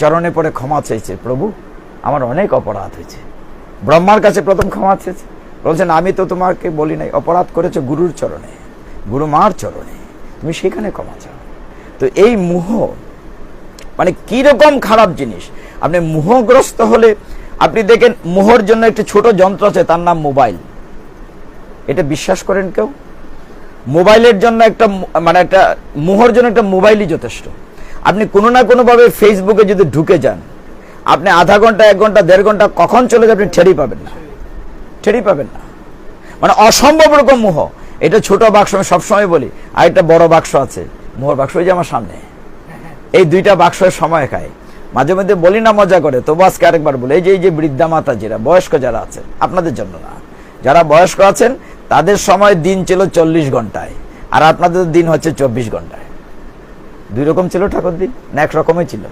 চরণে পড়ে ক্ষমা চাইছে, প্রভু আমার অনেক অপরাধ হয়েছে। ব্রহ্মার কাছে প্রথম ক্ষমা চেয়েছে, বলছেন আমি তো তোমাকে বলি নাই, অপরাধ করেছো গুরুর চরণে, গুরু মার চরণে, তুমি সেখানে ক্ষমা চাও। তো এই মোহ মানে কিরকম খারাপ জিনিস। আপনি মোহগ্রস্ত হলে আপনি দেখেন মোহর জন্য একটা ছোট যন্ত্র আছে, তার নাম মোবাইল। এটা বিশ্বাস করেন কেউ? মোবাইলের জন্য একটা মোহর জন্য একটা মোবাইলই যথেষ্ট। আপনি কোনো না কোনো ভাবে ফেসবুকে যদি ঢুকে যান, আপনি আধা ঘন্টা, 1 ঘন্টা, 1.5 ঘন্টা কখন চলে যাবে আপনি টেরই পাবেন না, টেরই পাবেন না। মানে অসম্ভব রকম মোহ। এটা ছোট বাক্স, আমি সবসময় বলি, আর একটা বড় বাক্স আছে, মোহর বাক্স, ওই যে আমার সামনে। এই 2টা বাক্সের সময় খায়। মাঝে মধ্যে বলি না মজা করে, তবু আজকে আরেকবার বলি, এই যে বৃদ্ধা মাতা যারা বয়স্ক যারা আছেন, আপনাদের জন্য না, যারা বয়স্ক আছেন তাদের সময় দিন ছিল 40 ঘন্টায়, আর আপনাদের দিন হচ্ছে 24 ঘন্টায়। 2 রকম ছিল ঠাকুর দিন, না 1 রকমই ছিল?